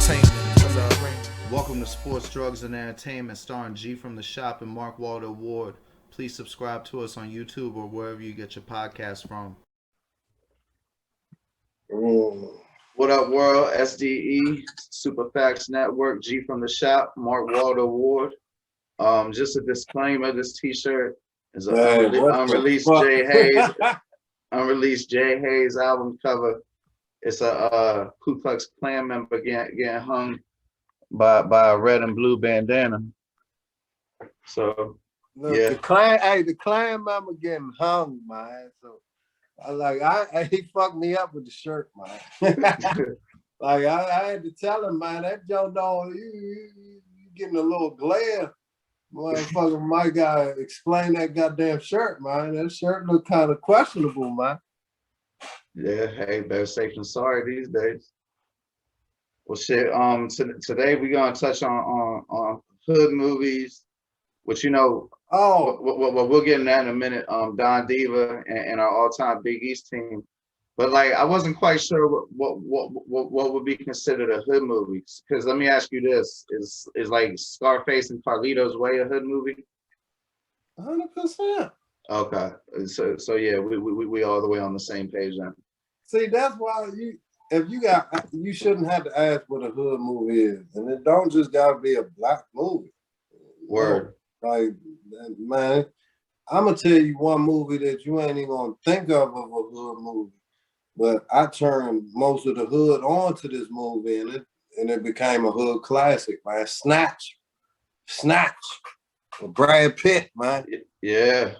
entertainment. Welcome to Sports, Drugs, and Entertainment, starring G from the Shop and Mark Walter Ward. Please subscribe to us on YouTube or wherever you get your podcasts from. What up, world? S.D.E, Super Facts Network, G from the Shop, Mark Walter Ward. Just a disclaimer: this T-shirt is an unreleased Jay Hayes, unreleased Jay Hayes album cover. It's a Ku Klux Klan member getting hung by a red and blue bandana. So look, yeah, the Klan member getting hung, man. So he fucked me up with the shirt, man. Like I had to tell him, man, that Joe dog, you getting a little glare. Motherfucker, my guy, explain that goddamn shirt, man. That shirt look kind of questionable, man. yeah. Hey, better safe than sorry these days. Well, shit. Today we're gonna touch on hood movies, which we'll get in that in a minute. Don Diva and our all-time Big East team, but like I wasn't quite sure what would be considered a hood movie. Because let me ask you this: is like Scarface and Carlito's Way a hood movie? 100%. Okay, so yeah, we all the way on the same page then. See, that's why you shouldn't have to ask what a hood movie is, and it don't just gotta be a black movie. Word. Like, man, I'm gonna tell you one movie that you ain't even gonna think of a hood movie, but I turned most of the hood onto this movie, and it became a hood classic, man. Snatch, with Brad Pitt, man. Yeah.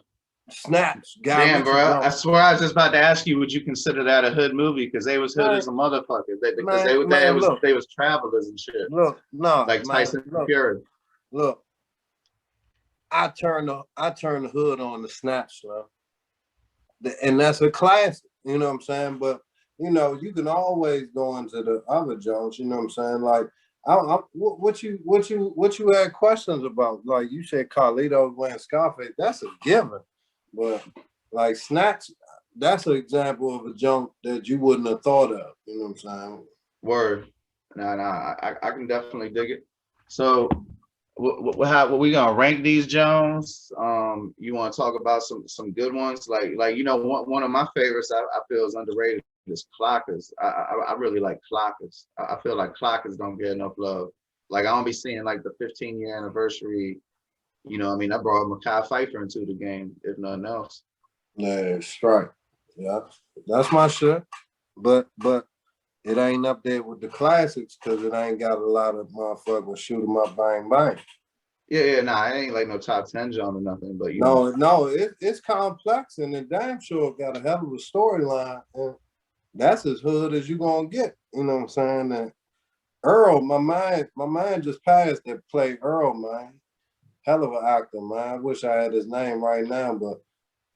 Snatch. Damn, bro. I swear I was just about to ask you, would you consider that a hood movie? Because they was hood as a motherfucker. They was travelers and shit. Look, no, like Tyson Fury. Look, I turned the hood on the Snatch, man. And that's a classic, you know what I'm saying? But you can always go into the other Jones, you know what I'm saying? Like, what you had questions about? Like you said, Carlito's wearing Scarface. That's a given. But like Snatch, that's an example of a jump that you wouldn't have thought of. You know what I'm saying? Word. I can definitely dig it. So, what we gonna rank these Jones? You want to talk about some good ones? Like one of my favorites I feel is underrated is Clockers. I really like Clockers. I feel like Clockers don't get enough love. Like I don't be seeing like the 15-year anniversary. You know, I mean, I brought Mekhi Phifer into the game, if nothing else. Yeah, strike. Yeah, that's my shit. But it ain't up there with the classics because it ain't got a lot of motherfuckers shoot 'em up, bang bang. Yeah, nah, it ain't like no top 10 genre or nothing. But it's complex and it damn sure got a hell of a storyline, and that's as hood as you gonna get. You know what I'm saying? And Earl, my mind just passed that play Earl, man. Hell of an actor, man. I wish I had his name right now, but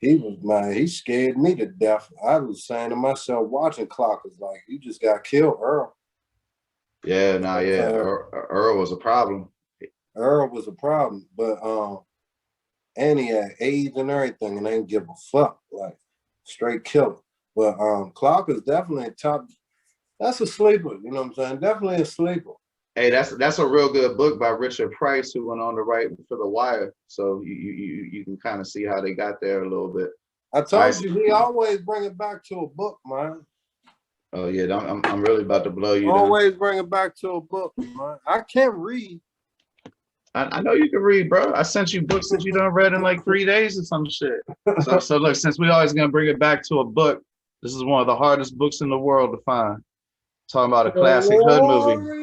he scared me to death. I was saying to myself, watching Clockers, like, you just got killed, Earl. Yeah, Earl was a problem. Earl was a problem, but and he had AIDS and everything, and they didn't give a fuck, like straight killer. But Clockers definitely top. That's a sleeper, you know what I'm saying? Definitely a sleeper. Hey, that's a real good book by Richard Price, who went on to write for The Wire. So you can kind of see how they got there a little bit. I told you he always bring it back to a book, man. Oh yeah, I'm really about to blow you. Always bring it back to a book, man. I can't read. I know you can read, bro. I sent you books that you done read in like 3 days or some shit. So look, since we always gonna bring it back to a book, this is one of the hardest books in the world to find. Talking about a classic hood movie.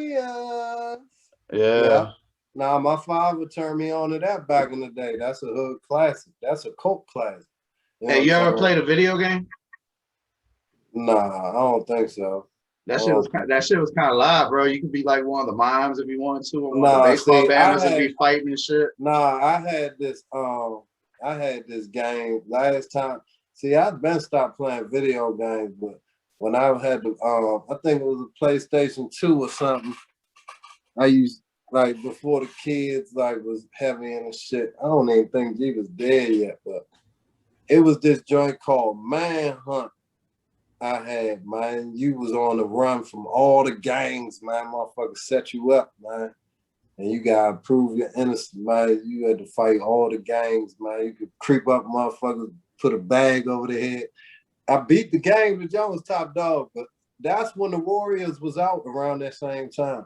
Yeah. Now my father turned me on to that back in the day. That's a hood classic. That's a cult classic. Hey, you ever played a video game? Nah, I don't think so. That shit was kind of live, bro. You could be like one of the mimes if you wanted to, or one of the baseball banners and be fighting and shit. Nah, I had this game last time. See, I've been stopped playing video games, but when I had I think it was a PlayStation 2 or something. I used, like, before the kids like was heavy and shit. I don't even think he was dead yet, but it was this joint called Manhunt. I had, man. You was on the run from all the gangs, man. Motherfucker set you up, man. And you gotta prove your innocence, man. You had to fight all the gangs, man. You could creep up motherfuckers, put a bag over their head. I beat the gang, but John was top dog. But that's when the Warriors was out around that same time.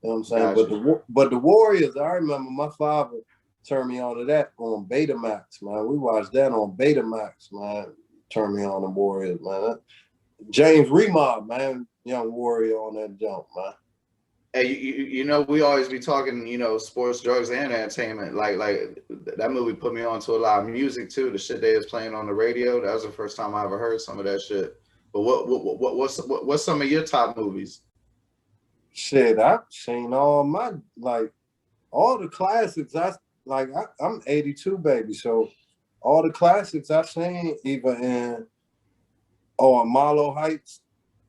You know what I'm saying? Gotcha. But the Warriors, I remember my father turned me on to that on Betamax, man. We watched that on Betamax, man. Turned me on the Warriors, man. James Remod, man, young warrior on that jump, man. Hey, you know, we always be talking, you know, sports, drugs, and entertainment. Like that movie put me on to a lot of music too. The shit they was playing on the radio. That was the first time I ever heard some of that shit. But what's some of your top movies? Shit, I've seen all my all the classics. I'm 82 baby, so all the classics I've seen either in Marlow Heights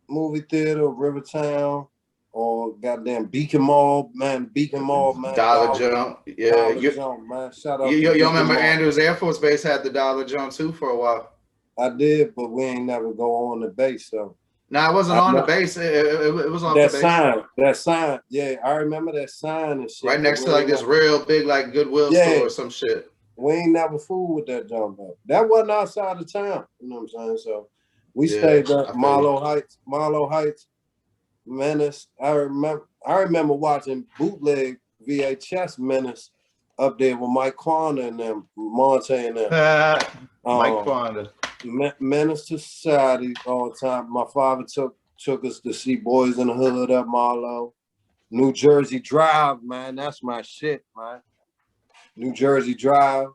movie theater, Rivertown, or goddamn Beacon Mall, man. Beacon Mall, man. Dollar Jump. Yeah, Dollar Jump, man. Shout out to you Beacon remember Mall. Andrews Air Force Base had the Dollar Jump too for a while. I did, but we ain't never go on the base, so. No, it wasn't on the base. It was off the base. That sign. Yeah, I remember that sign and shit. Right next to like this real big like Goodwill store or some shit. We ain't never fooled with that jump though. That wasn't outside of town. You know what I'm saying? So we stayed at Marlow Heights, Menace. I remember watching bootleg VHS Menace up there with Mike Quanda and them, Monte and them. Mike Quanda. Menace to Society all the time. My father took us to see Boys in the Hood up Marlow. New Jersey Drive, man. That's my shit, man. New Jersey Drive.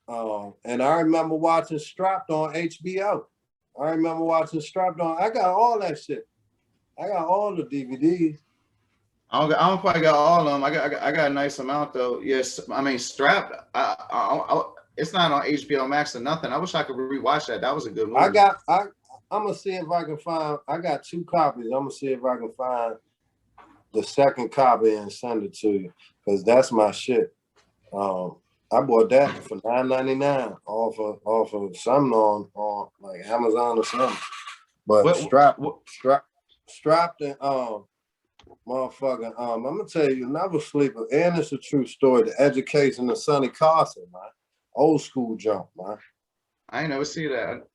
And I remember watching Strapped on HBO. I remember watching Strapped on. I got all that shit. I got all the DVDs. I don't quite got all of them. I got a nice amount though. Yes, I mean Strapped. It's not on HBO Max or nothing. I wish I could rewatch that. That was a good movie. I'm gonna see if I can find. I got 2 copies. I'm gonna see if I can find the second copy and send it to you because that's my shit. I bought that for $9.99 off of something on like Amazon or something. But strapped and motherfucking I'm gonna tell you another sleeper, and it's a true story. The Education of Sonny Carson, man. Old school jump, man. I ain't never see that.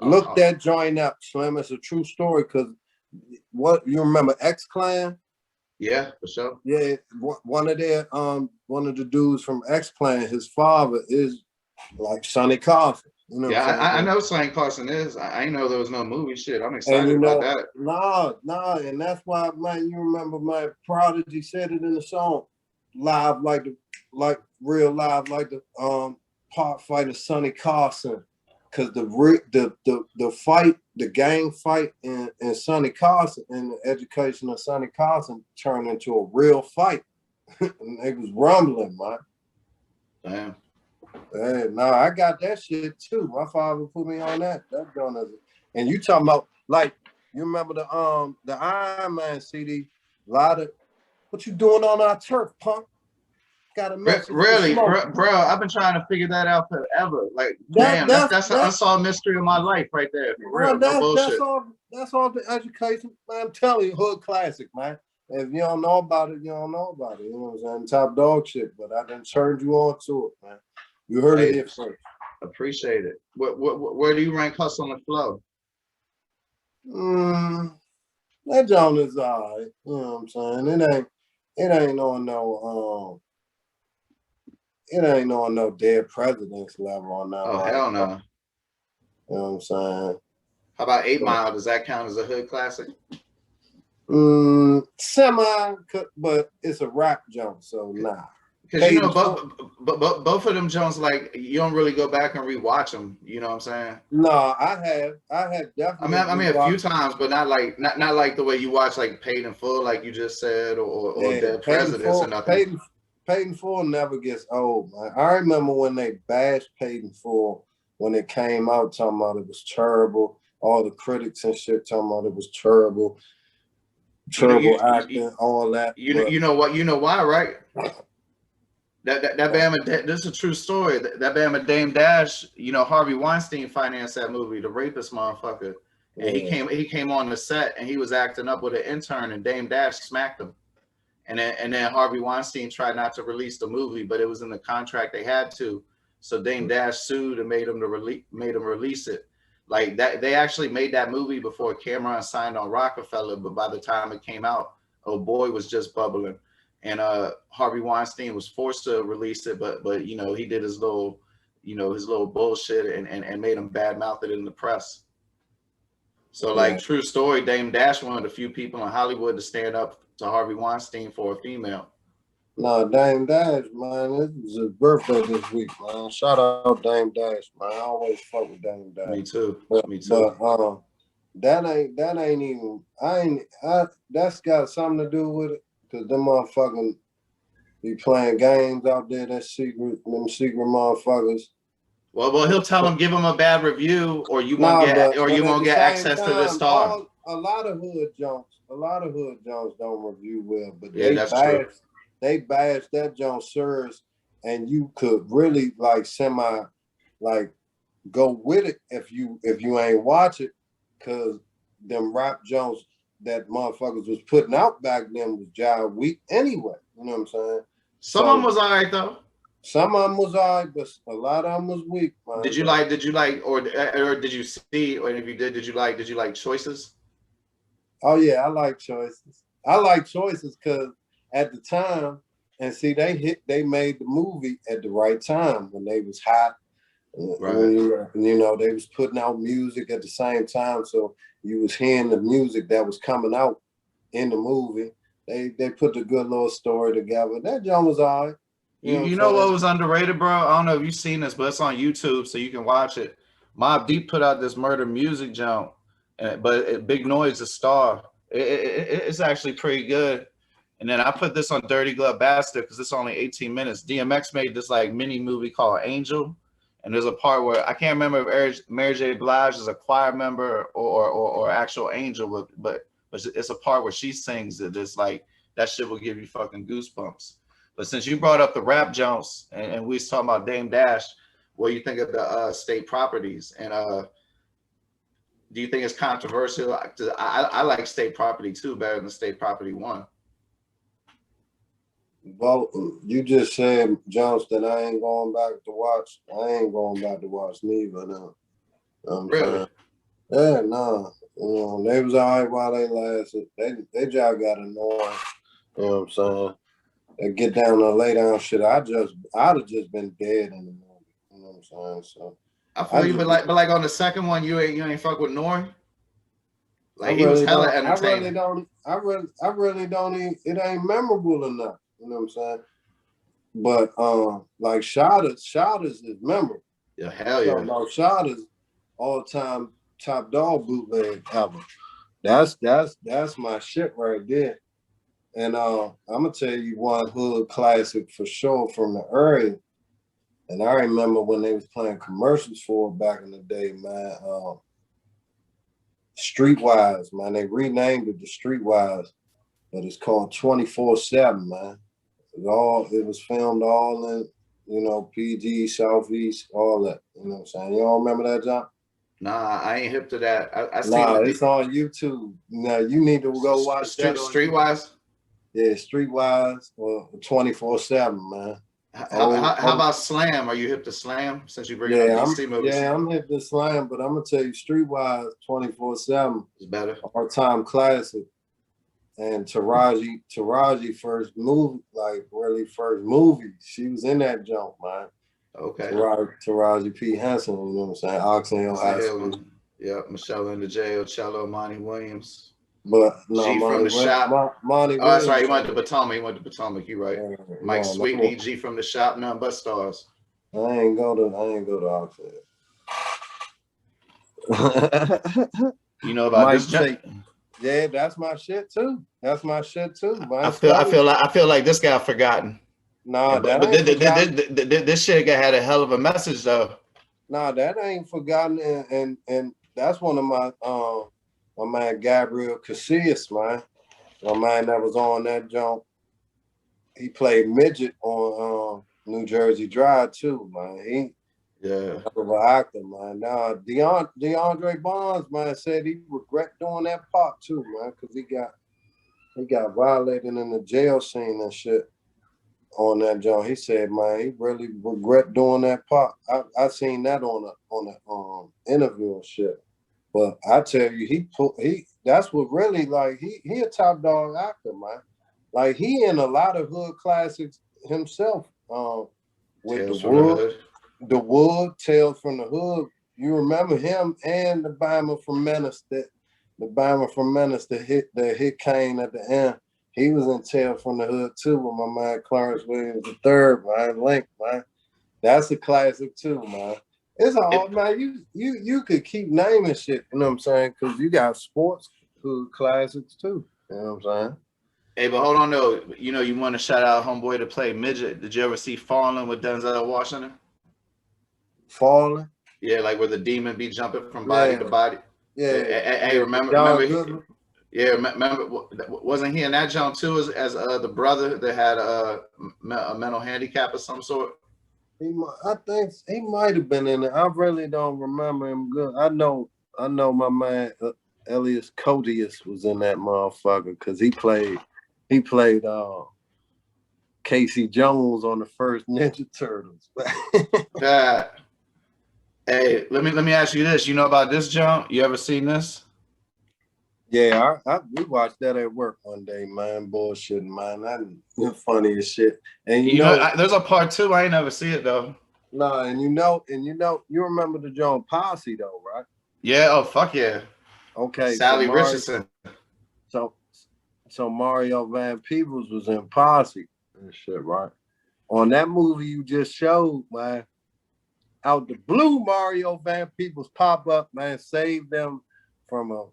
Look that joint up, Slim. It's a true story because what you remember X-Clan? Yeah, for sure. Yeah, one of the dudes from X-Clan, his father is like Sonny Carson. You know I know Sonny Carson is. I ain't know there was no movie. Shit, I'm excited about that. Nah, and that's why, man, you remember, man, Prodigy said it in the song, live like real live like the part fighter Sonny Carson, because the fight, the gang fight in Sonny Carson, in the Education of Sonny Carson, turned into a real fight. And they was rumbling, man. Damn. Hey, nah, I got that shit too. My father put me on that. That done as and you talking about like you remember the Iron Man CD? A lot of what you doing on our turf, punk? Got a message. Really, bro, I've been trying to figure that out forever. Like, that's an unsolved mystery of my life right there. For real, no bullshit. That's all the education, man. I'm telling you, hood classic, man. If you don't know about it, you don't know about it. You know what I'm saying? Top dog shit, but I done turned you on to it, man. You heard it here first. Appreciate it. Where do you rank Hustle and Flow? That John is all right. You know what I'm saying? It ain't on no Dead Presidents level on that. Oh, hell no. You know what I'm saying? How about 8 Mile? Does that count as a hood classic? Semi, but it's a rap jump, so nah. Because you know, both of them Jones, like you don't really go back and rewatch them. You know what I'm saying? No, I have definitely. I mean, a few times, but not like the way you watch like Paid in Full, like you just said, or Dead Presidents or nothing. Paid in Full never gets old, man. I remember when they bashed Paid in Full when it came out, talking about it was terrible. All the critics and shit talking about it was terrible. Terrible acting, all that. You know what? You know why, right? That Bama, this is a true story. That Bama Dame Dash, you know, Harvey Weinstein financed that movie, the rapist motherfucker. And he came on the set and he was acting up with an intern and Dame Dash smacked him. And then Harvey Weinstein tried not to release the movie, but it was in the contract they had to. So Dame Dash sued and made him release it. Like that, they actually made that movie before Cameron signed on Rockefeller, but by the time it came out, oh boy was just bubbling. And Harvey Weinstein was forced to release it, but you know, he did his little, his little bullshit and made him badmouth it in the press. So like true story, Dame Dash one of the few people in Hollywood to stand up to Harvey Weinstein for a female. No, Dame Dash, man, this is his birthday this week, man. Shout out Dame Dash, man. I always fuck with Dame Dash. Me too. Me too. But that ain't even. That's got something to do with it, cause them motherfucking be playing games out there. Them secret motherfuckers. Well, he'll tell him, give him a bad review, or you won't get access to this star. A lot of hood Jones don't review well, but they bash that Jones sirs, and you could really like go with it if you ain't watch it, cause them rap Jones that motherfuckers was putting out back then was jive weak anyway. You know what I'm saying? Some of them was all right though. Some of them was all right, but a lot of them was weak, man. Did you like, or did you see, or if you did you like Choices? Oh yeah, I like Choices. I like Choices because at the time, and see, they made the movie at the right time when they was hot. Right. You know, they was putting out music at the same time, so you was hearing the music that was coming out in the movie. They put a good little story together. That joint was all right. You know what was underrated, bro? I don't know if you've seen this, but it's on YouTube, so you can watch it. Mobb Deep put out this murder music jump, but Big Noise is star. It's actually pretty good. And then I put this on Dirty Glove Bastard because it's only 18 minutes. DMX made this like mini movie called Angel, and there's a part where I can't remember if Mary J. Blige is a choir member or actual angel, but it's a part where she sings that it's like that shit will give you fucking goosebumps. But since you brought up the rap Jones and we was talking about Dame Dash, what do you think of the state properties? And do you think it's controversial? I like State Property 2 better than State Property 1. Well, you just said, Jones, that I ain't going back to watch. I ain't going back to watch neither now. Really? Yeah, no. They was all right while they lasted. They just got annoying. You know what I'm saying? They get down to lay down shit. I'd have just been dead in the movie. You know what I'm saying? So I feel you, but like on the second one, you ain't fuck with Nori. Like he was hella entertaining. I really don't even, it ain't memorable enough. You know what I'm saying? But like Shada's is memorable. Yeah, hell yeah. So, Shada's all-time top dog bootleg album. That's my shit right there. And I'm gonna tell you one hood classic for sure from the area. And I remember when they was playing commercials for it back in the day, man. Streetwise, man. They renamed it to Streetwise, but it's called 24/7, man. It was filmed all in, PG, Southeast, all that. You know what I'm saying? You all remember that, John? Nah, I ain't hip to that. It's on YouTube. Now you need to go watch that. Streetwise? Yeah, Streetwise or 24/7, man. How about Slam? Are you hip to Slam since you bring up DC movies? Yeah, I'm hip to Slam, but I'm gonna tell you Streetwise 24/7 is better. All-time classic. And Taraji first movie, she was in that jump, man. Okay. Taraji P. Henson, you know what I'm saying? Oxnard High School. Yeah, Michelle in the Jail, Cello, Monty Williams. But no, G from the Shop. Monty Williams. That's right. He went to Potomac. You right. Yeah, Mike Sweetney, G from the Shop, none but stars. I ain't go to Oxford. You know about Mike this? Yeah, that's my shit too. That's my shit too. I feel like this got forgotten. Nah, this shit had a hell of a message though. Nah, that ain't forgotten, and that's one of my man Gabriel Casillas, man. My man that was on that jump. He played midget on New Jersey Drive too, man. He Yeah. of an actor, man. Now DeAndre Bonds, man, said he regret doing that part too, man, because he got violated in the jail scene and shit on that joint. He said, man, he really regret doing that part. I seen that on a interview and shit. But I tell you, he that's what really like he a top dog actor, man. Like he in a lot of hood classics himself. With Tales from the Hood. the Wood, Tales from the Hood. You remember him and the Bama from Menace that hit Kane at the end. He was in Tales from the Hood too with my man Clarence Williams III, man. Link, man. That's a classic too, man. It's all man. You could keep naming shit, you know what I'm saying? Because you got sports hood classics too. You know what I'm saying? Hey, but hold on though. You know, you want to shout out homeboy to play midget. Did you ever see Falling with Denzel Washington? Falling. Yeah, like where the demon be jumping from body to body. Yeah. Hey, remember? Yeah, remember? Wasn't he in that jump too? As the brother that had a mental handicap of some sort? I think he might have been in it. I really don't remember him good. I know my man Elias Codius was in that motherfucker because he played Casey Jones on the first Ninja Turtles. Yeah. Hey, let me ask you this. You know about this jump? You ever seen this? Yeah, we watched that at work one day, man. Bullshitting, man. That's funny as shit. And you know there's a part 2. I ain't never see it though. Nah, and you remember the John Posse though, right? Yeah. Oh fuck yeah. Okay. Sally Richardson. So Mario Van Peebles was in Posse and shit, right? On that movie you just showed, man. Out the blue, Mario Van Peebles pop up, man, saved them from a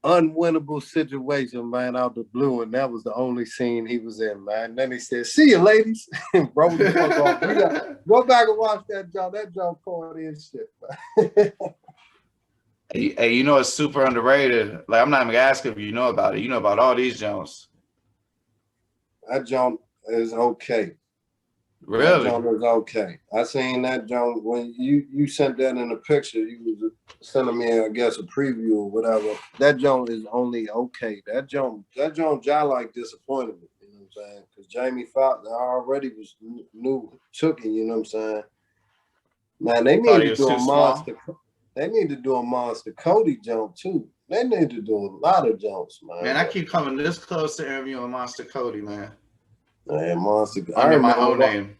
unwinnable situation, man, out the blue, and that was the only scene he was in, man. And then he said, "See you, ladies," and broke the fuck off. Go back and watch that John. That John party and shit, man. Hey, you know it's super underrated. Like I'm not even gonna ask if you know about it. You know about all these Jones. That John is okay. Really? That John is okay. I seen that John when you sent that in the picture. You was sending me, I guess, a preview or whatever. That John is only okay. That John John like disappointed me. You know what I'm saying? Because Jamie Foxx already was new tookie. You know what I'm saying? Man, they need to do a monster. They need to do a Monster Cody jump too. They need to do a lot of jumps, man. Man, I keep coming this close to interviewing Monster Cody, man. Man, Monster. Under my own name.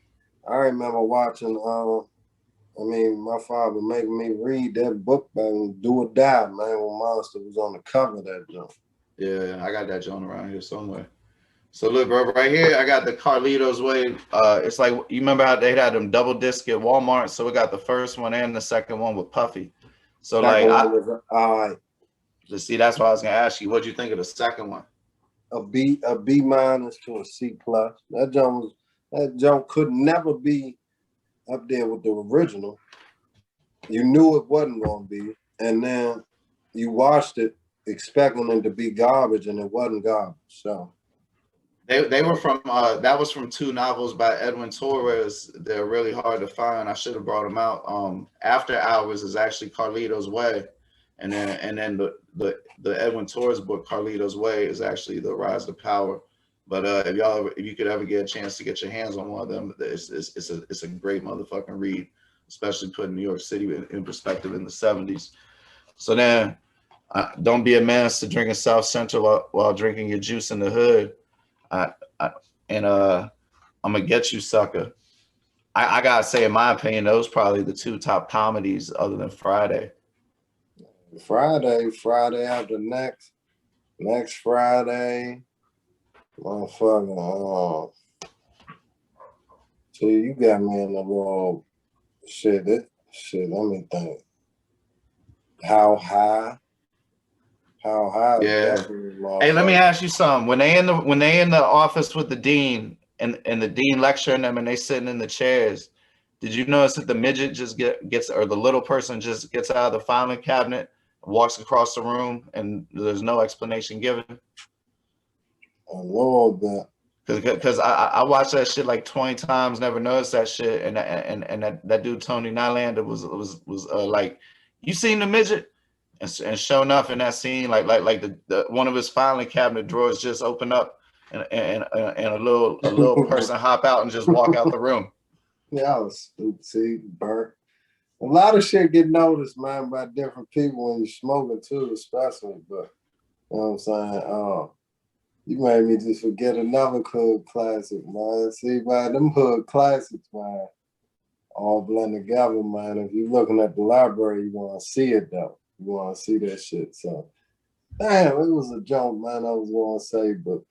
I remember watching. My father making me read that book, man, Do or Die, man, when Monster was on the cover of that jump. Yeah, I got that joint around here somewhere. So look, bro, right here, I got the Carlito's Way. It's like, you remember how they had them double disc at Walmart? So we got the first one and the second one with Puffy. So see, that's why I was gonna ask you, what'd you think of the second one? A B minus to a C plus. That jump could never be up there with the original. You knew it wasn't gonna be, and then you watched it expecting it to be garbage, and it wasn't garbage. So they were from that was from 2 novels by Edwin Torres. They're really hard to find. I should have brought them out. After Hours is actually Carlito's Way, and then the Edwin Torres book Carlito's Way is actually The Rise to Power. But if you could ever get a chance to get your hands on one of them, it's a great motherfucking read, especially putting New York City in perspective in the 70s. So then, don't be a menace to drinking South Central while drinking your juice in the hood. I'm gonna get you, sucker. I gotta say, in my opinion, those probably the 2 top comedies other than Friday. Friday after next Friday, motherfucker. See, you got me in the wrong shit. Let me think. How high? Yeah. Hey, let me ask you something. When they in the office with the dean and the dean lecturing them and they sitting in the chairs, did you notice that the midget just gets or the little person just gets out of the filing cabinet, walks across the room, and there's no explanation given? A little bit. Cause I watched that shit like 20 times, never noticed that shit, and that dude Tony Nylander was like, you seen the midget, and sure enough in that scene, like the one of his filing cabinet drawers just opened up, and a little person hop out and just walk out the room. Yeah, I was stupid. See, burnt. A lot of shit get noticed, man, by different people when you're smoking too, especially. But you know what I'm saying? You made me just forget another hood classic, man. See, man, them hood classics, man, all blend together, man. If you're looking at the library, you want to see it, though. You want to see that shit. So, damn, it was a joke, man, I was going to say, but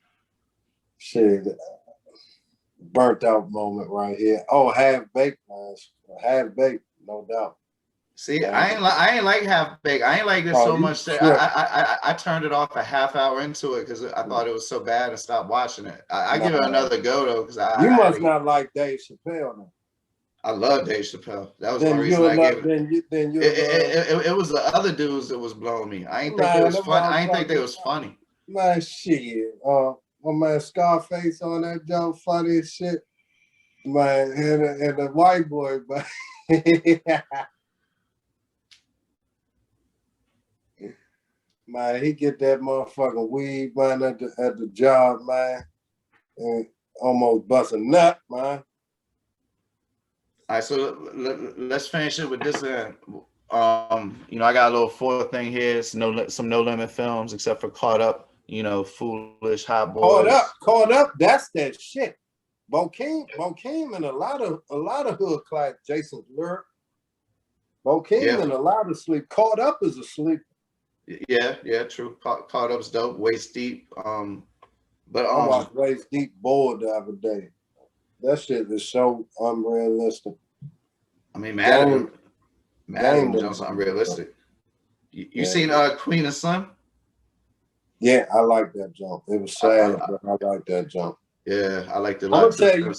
shit, burnt out moment right here. Oh, half baked, man. Half baked, no doubt. See, I ain't like half baked. I ain't like this so much that I turned it off a half hour into it because I thought it was so bad and stopped watching it. I give it another go though because you must not like Dave Chappelle. Then. I love Dave Chappelle. That was the reason I gave it. It was the other dudes that was blowing me. I ain't think it was funny. I ain't think they was funny. Man, shit. My man Scarface on that joke, funny as shit. Man, and the white boy, but man, he get that motherfucking weed, man, at the job, man, and almost bust a nut, man. All right, so let's finish it with this. You know, I got a little fourth thing here. It's some No Limit films, except for Caught Up. You know, Foolish, Hot Boys. Caught Up. That's that shit. Bokeem, and a lot of hood class. Jason Lure. Bokeem and a lot of sleep. Caught Up is a sleep. Yeah, true. Caught Up's dope. Waist Deep. But I watched Waist Deep bored the other day. That shit is so unrealistic. I mean, Madden Jones unrealistic. You seen Queen of Slim? Yeah, I like that jump. It was sad, but I like that jump. Yeah, I liked it. I'm gonna tell you,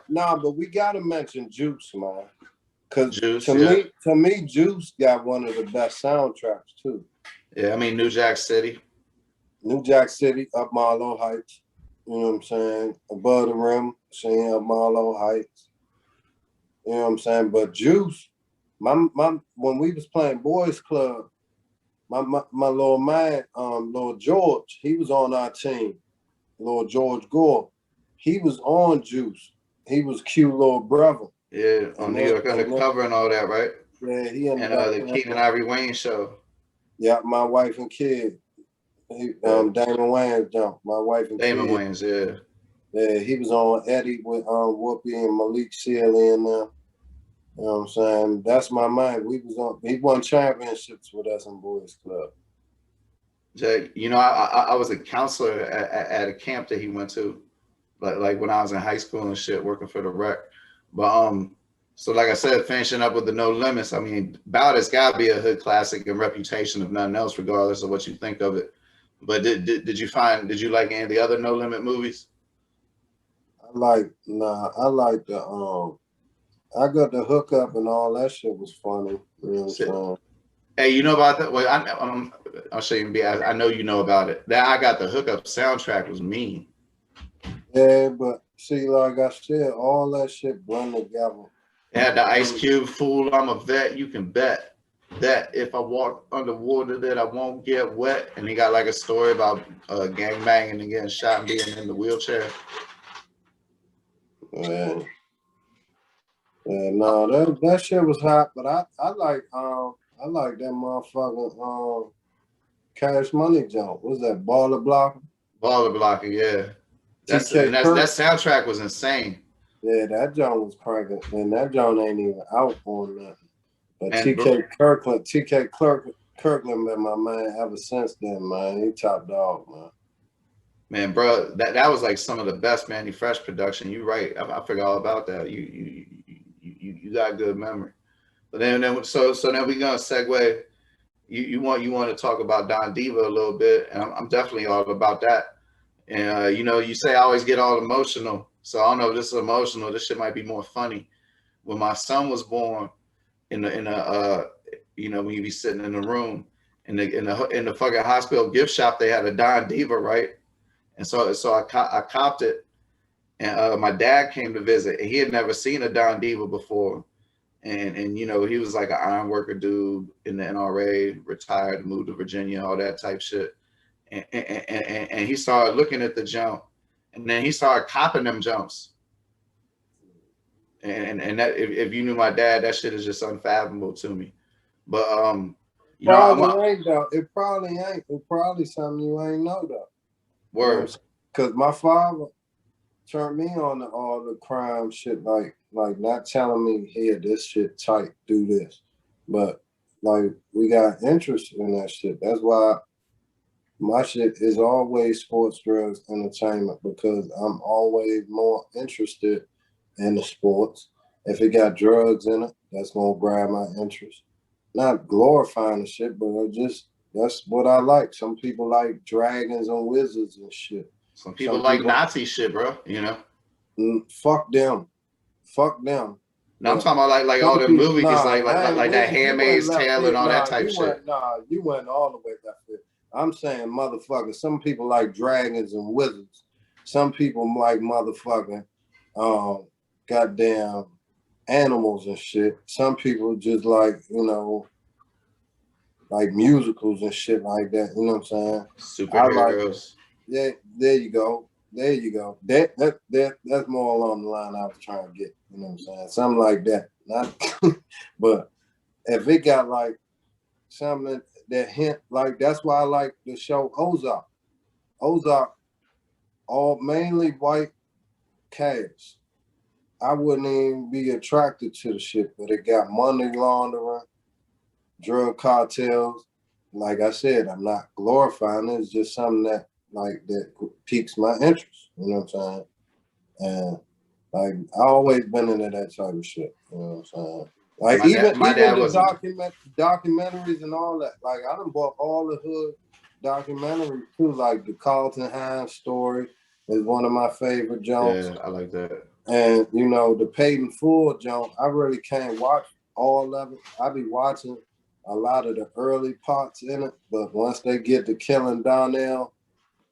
nah, but we gotta mention Juice, man. Cause to me, Juice got one of the best soundtracks too. Yeah, I mean New Jack City, Up Marlow Heights. You know what I'm saying? Above the Rim, seeing Up Marlow Heights. You know what I'm saying? But Juice, my when we was playing Boys Club, my little man, Lord George, he was on our team. Lord George Gore, he was on Juice. He was Q little brother. Yeah, on New York Undercover and all that, right? Yeah, he and the Keenen Ivory Wayans show. Yeah, My Wife and Kid. Damon Wayans jump. My Wife and Damon Kid. Wayans, yeah. Yeah, he was on Eddie with Whoopi and Malik Sealy and them. You know what I'm saying? That's my mind. He won championships with us in Boys Club. Jay, you know, I was a counselor at a camp that he went to, like when I was in high school and shit, working for the rec. But so like I said, finishing up with the No Limits. I mean, Bout it's gotta be a hood classic and Reputation, if nothing else, regardless of what you think of it. But did you like any of the other No Limit movies? I got the hookup and all that shit was funny. You know what I'm saying? Hey, you know about that? Well, I'll show you. I know you know about it. That I Got the Hookup soundtrack was mean. Yeah, but see, like I said, all that shit blend together. It had the Ice Cube, Fool, I'm a Vet, you can bet that if I walk underwater that I won't get wet. And he got like a story about gang banging and getting shot and being in the wheelchair. Yeah. No, that shit was hot, but I like that motherfucker Cash Money jump. What's that? Baller Blocker? Baller Blocker, yeah. That soundtrack was insane. Yeah, that jump was cranking, and that jump ain't even out on nothing. But TK Kirkland been my man ever since then, man. He top dog, man. Man, bro, that was like some of the best Manny Fresh production. You right. I forgot all about that. You got good memory. But then so then we gonna segue. You want to talk about Don Diva a little bit, and I'm definitely all about that. And you know, you say I always get all emotional, so I don't know if this is emotional. This shit might be more funny. When my son was born, in a you know, when you be sitting in the room in the fucking hospital gift shop, they had a Don Diva, right? And so I copped it, and my dad came to visit, and he had never seen a Don Diva before. And you know, he was like an iron worker dude in the NRA, retired, moved to Virginia, all that type shit. And he started looking at the jump, and then he started copping them jumps. And that, if you knew my dad, that shit is just unfathomable to me. But you know, Probably ain't though. It probably ain't. It probably something you ain't know though. words. Because my father turned me on to all the crime shit, like not telling me, here, this shit tight, do this. But like we got interest in that shit. That's why my shit is always sports, drugs, entertainment, because I'm always more interested in the sports. If it got drugs in it, that's gonna grab my interest. Not glorifying the shit, but that's what I like. Some people like dragons and wizards and shit. Some people like Nazi shit, bro. You know, fuck them. Fuck them. No, I'm talking about like all the movies, like that Handmaid's Tale and all that type shit. You went all the way left field. I'm saying, motherfucker, some people like dragons and wizards. Some people like motherfucking goddamn animals and shit. Some people just like, you know, like musicals and shit like that. You know what I'm saying? Superheroes. Yeah, there you go. There you go. That's more along the line I was trying to get. You know what I'm saying? Something like that. Not, but if it got like something that hint, like that's why I like the show Ozark. Ozark, all mainly white cast. I wouldn't even be attracted to the shit, but it got money laundering, drug cartels. Like I said, I'm not glorifying it. It's just something that piques my interest. You know what I'm saying? And like I always been into that type of shit. You know what I'm saying? Like even the documentaries and all that. Like I done bought all the hood documentaries too. Like the Carlton Hines story is one of my favorite jokes. Yeah, I like that. And you know, the Paid in Full joke, I really can't watch all of it. I be watching a lot of the early parts in it, but once they get to killing Donnell,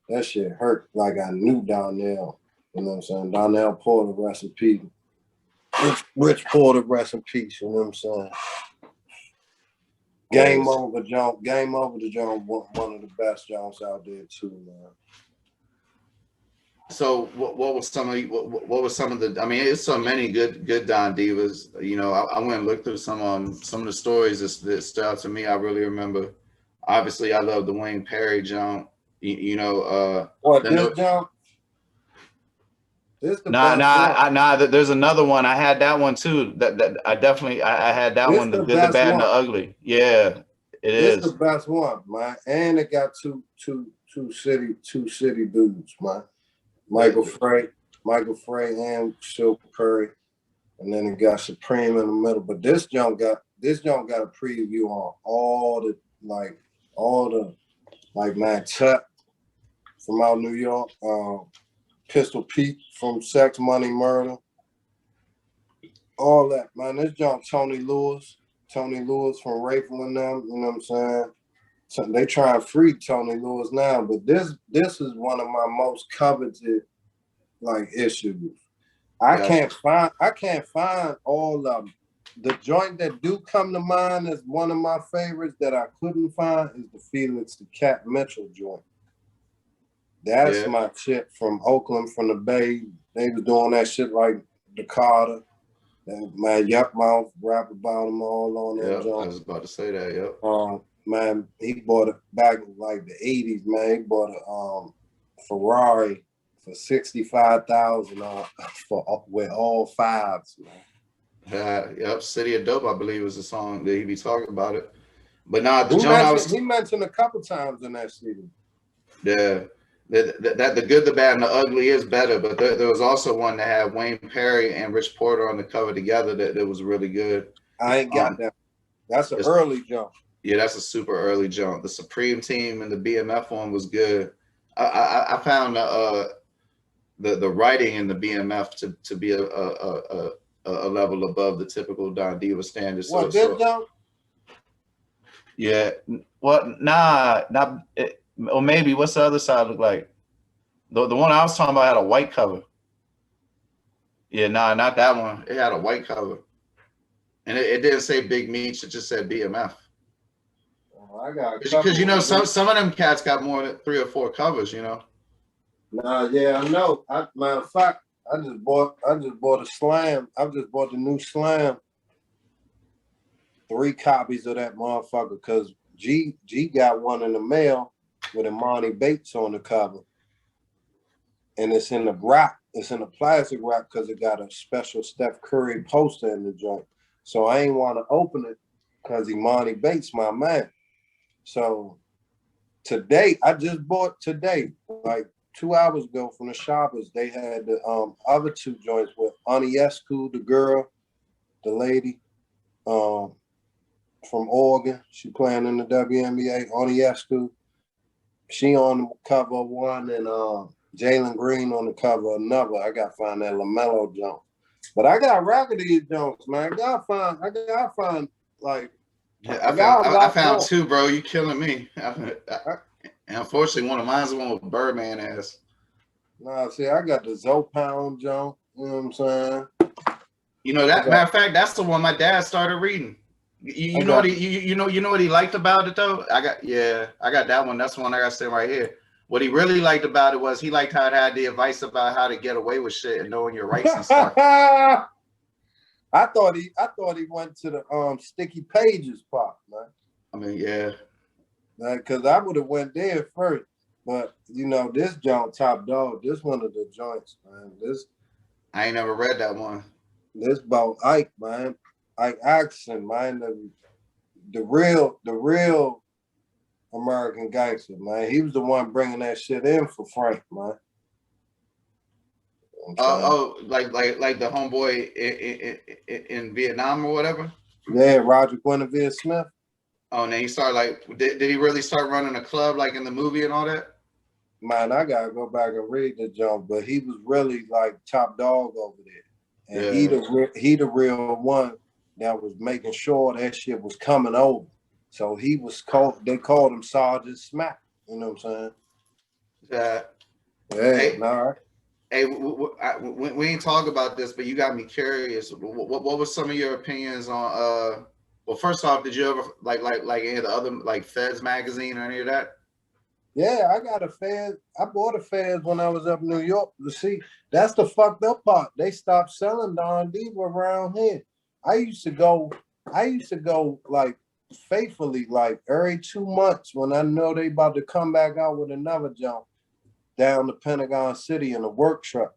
that shit hurt. Like I knew Donnell. You know what I'm saying? Donnell Porter, rest in peace. Rich Porter, rest in peace. You know what I'm saying? Game Over Jones. Game Over the Jones, one of the best Jones out there too, man. So what was some of the? I mean, it's so many good Don Divas. You know, I went and looked through some of the stories that stood out to me. I really remember. Obviously, I love the Wayne Perry jump. You know, this jump? There's another one. I had that one too. That I definitely I had that one. The Good, the Bad, and the Ugly. Yeah, it's the best one, man. And it got two city dudes, man. Michael Frey, and Silk Curry, and then it got Supreme in the middle. But this junk got a preview on all the man Tut from out New York, Pistol Pete from Sex Money Murder, all that, man. This junk Tony Lewis from Rayful and them. You know what I'm saying? So they try and free Tony Lewis now, but this is one of my most coveted like issues. I can't find all of them. The joint that do come to mind as one of my favorites that I couldn't find is the Felix the Cat Mitchell joint. That's my shit from Oakland, from the Bay. They was doing that shit like Dakota. Man, Yuck Mouth rap about them all on that joint. I was about to say that. Yep. Man, he bought it back in like the 80s, man. He bought a Ferrari for $65,000 with all fives, man. Yep, City of Dope, I believe, was the song that he be talking about it. But nah, he mentioned a couple times in that CD. Yeah. The Good, the Bad, and the Ugly is better, but there was also one that had Wayne Perry and Rich Porter on the cover together that was really good. I ain't got that. That's an early jump. Yeah, that's a super early jump. The Supreme Team and the BMF one was good. I found the writing in the BMF to be a level above the typical Don Diva standards. What, this jump? Yeah. Well, nah, not. Or maybe what's the other side look like? The one I was talking about had a white cover. Yeah, nah, not that one. It had a white cover, and it didn't say Big Meech. It just said BMF. Oh, I got a Because couple you know of them. some of them cats got more than 3 or 4 covers. You know. Nah, yeah, I know. Matter of fact, I just bought a slam. I just bought the new slam. 3 copies of that motherfucker because G got one in the mail with Imani Bates on the cover. And it's in the wrap. It's in a plastic wrap because it got a special Steph Curry poster in the joint. So I ain't want to open it because Imani Bates my man. So today, I just bought today, like 2 hours ago from the shoppers, they had the other 2 joints with Aniescu, the girl, the lady from Oregon. She playing in the WNBA. Aniescu, she on the cover of one, and Jalen Green on the cover of another. I gotta find that LaMelo jump. But I got Raggedy Jones, man. I gotta find like Yeah, I got a I lot found more. 2, bro. You killing me. And unfortunately, one of mine's the one with Birdman ass. Nah, see, I got the Zopound Jones. You know what I'm saying? You know that matter of fact, that's the one my dad started reading. You know what you know what he liked about it though? I got that one. That's the one I got sitting right here. What he really liked about it was he liked how it had the advice about how to get away with shit and knowing your rights and stuff. I thought he went to the sticky pages part, man. I mean, yeah. Because I would have went there first. But you know, this joint top dog, this one of the joints, man. I ain't never read that one. This about Ike, man. Ike Axon, man. The real American gangster, man. He was the one bringing that shit in for Frank, man. Like the homeboy in Vietnam or whatever. Yeah, Roger Guinevere Smith. Oh, and then he started like, did he really start running a club like in the movie and all that? Man, I gotta go back and read the jump, but he was really like top dog over there, and he the real one that was making sure that shit was coming over. So he was called. They called him Sergeant Smack. You know what I'm saying? Yeah. Hey, nah. Hey, we ain't talk about this, but you got me curious. What was some of your opinions on? Well, first off, did you ever like any of the other like Feds magazine or any of that? Yeah, I got a Fed. I bought a Feds when I was up in New York. You see, that's the fucked up part. They stopped selling Don Diva around here. I used to go like faithfully, like every 2 months when I know they about to come back out with another jump down to Pentagon City in a work truck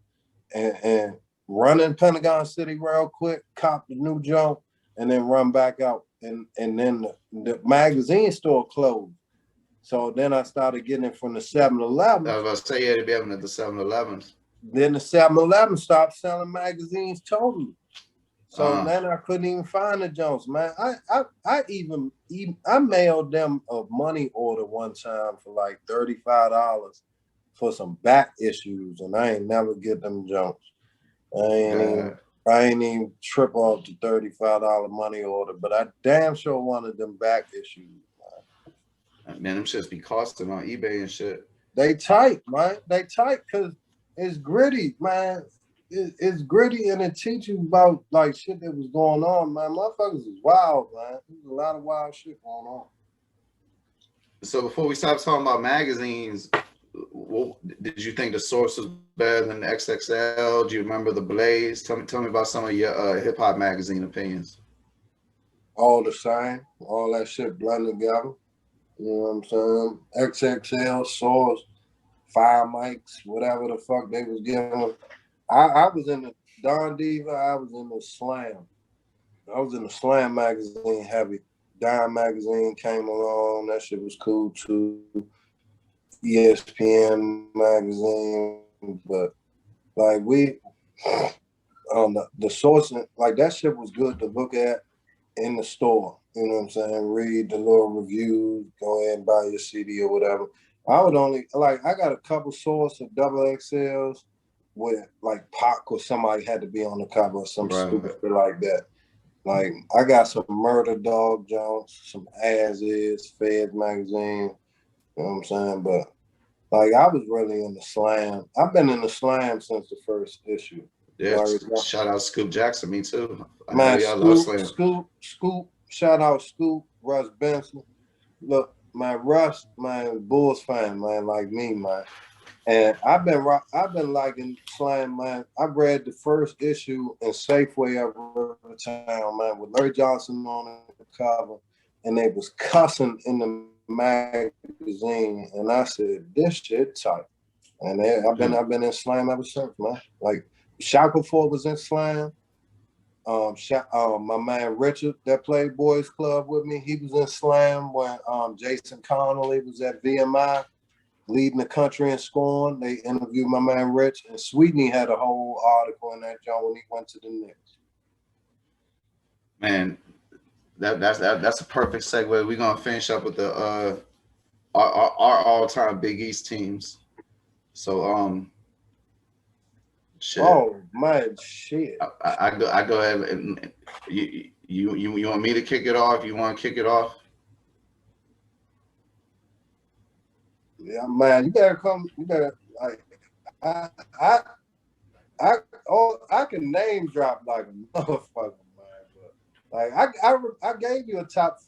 and run in Pentagon City real quick, cop the new jump, and then run back out. And then the magazine store closed. So then I started getting it from the 7-Eleven. I was about to say, yeah, to be having at the 7-Elevens. Then the 7-Eleven stopped selling magazines totally. So then I couldn't even find the Jones, man. I mailed them a money order one time for like $35 for some back issues, and I ain't never get them Jones. I ain't even trip off the $35 money order, but I damn sure wanted them back issues. Man, them shits be costing on eBay and shit. They tight, man. They tight because it's gritty, man. It's gritty, and it teaches you about like shit that was going on, man. Motherfuckers is wild, man. There's a lot of wild shit going on. So before we stop talking about magazines, did you think the Source was better than XXL? Do you remember the Blaze? Tell me about some of your hip hop magazine opinions. All the same, all that shit blended together. You know what I'm saying? XXL, Source, Fire Mics, whatever the fuck they was giving. I was in the Don Diva, I was in the Slam. I was in the Slam magazine heavy. Dime magazine came along, that shit was cool too. ESPN magazine, but like we the Source, like that shit was good to look at in the store. You know what I'm saying? Read the little reviews, go ahead and buy your CD or whatever. I would only I got a couple Source of XXLs with like Pac or somebody had to be on the cover or some stupid shit like that. Like I got some Murder Dog Jones, some As Is, Feds magazine. You know what I'm saying? But like I was really in the Slam. I've been in the Slam since the first issue. Yeah, Word up. shout out Scoop Jackson, me too. I know Man, y'all love Slam. Scoop, shout out Scoop, Russ Benson. Look, man, Russ, man, Bulls fan, man, like me, man. And I've been liking Slam, man. I read the first issue in Safeway of Rivertown, man, with Larry Johnson on the cover, and they was cussing in the magazine, and I said, "This shit tight." And I've been in Slam ever since, man. Like Shackleford was in Slam. My man Richard that played Boys Club with me, he was in Slam when Jason Connolly was at VMI leading the country in scoring. They interviewed my man Rich, and Sweetney had a whole article in that joint when he went to the Knicks. Man, that's a perfect segue. We're gonna finish up with the our all-time Big East teams. So shit. Oh man, shit. I go ahead and you want me to kick it off? You want to kick it off? Yeah, man, you better come. You better like. I can name drop like a motherfucker, man. But like I gave you a top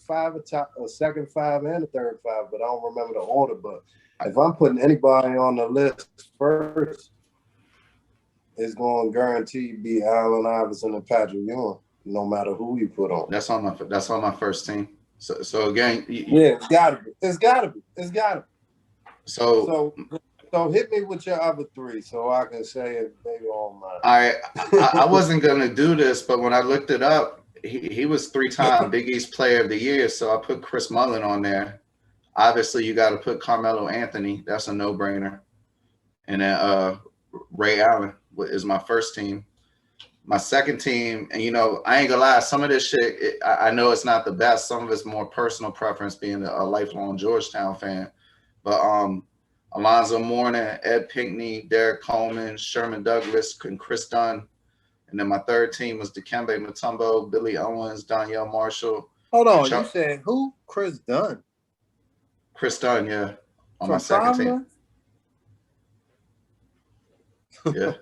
five, a second five, and a third five, but I don't remember the order. But if I'm putting anybody on the list first, it's going to guarantee be Allen Iverson and Patrick Ewing, no matter who you put on. That's on my first team. So again, yeah, it's gotta be. So hit me with your other three so I can say if they on mine. I wasn't gonna do this, but when I looked it up, he was 3-time Big East Player of the Year, so I put Chris Mullin on there. Obviously, you got to put Carmelo Anthony. That's a no-brainer. And then Ray Allen is my first team. My second team, and I ain't gonna lie, some of this shit, I know it's not the best. Some of it's more personal preference, being a lifelong Georgetown fan. But Alonzo Mourning, Ed Pinckney, Derek Coleman, Sherman Douglas, and Chris Dunn. And then my third team was Dikembe Mutombo, Billy Owens, Donyell Marshall. Hold on, you said who? Chris Dunn. Chris Dunn, yeah, on my second team. Yeah.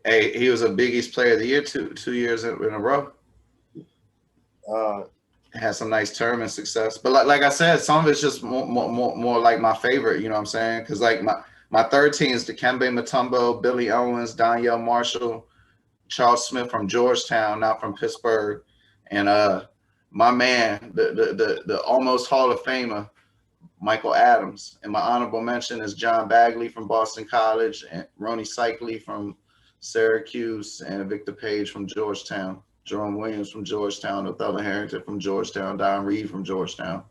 Hey, he was a Big East Player of the Year two years in a row. Had some nice tournament success, but like I said, some of it's just more like my favorite. You know what I'm saying? Because like my third team is Dikembe Mutombo, Billy Owens, Donyell Marshall, Charles Smith from Georgetown, not from Pittsburgh, and my man, the almost Hall of Famer, Michael Adams. And my honorable mention is John Bagley from Boston College, and Rony Seikaly from Syracuse, and Victor Page from Georgetown, Jerome Williams from Georgetown, Othello Harrington from Georgetown, Don Reed from Georgetown.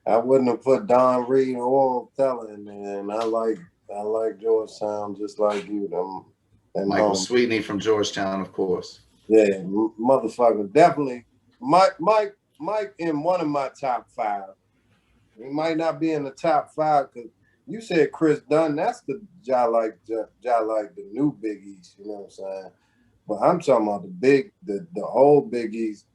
I wouldn't have put Don Reed or Othello in there, and I like Georgetown just like you. And Michael Sweetney from Georgetown, of course. Yeah, motherfucker, definitely. Mike in one of my top five. He might not be in the top five because you said Chris Dunn. That's the like the new Big East. You know what I'm saying? But I'm talking about the old Big East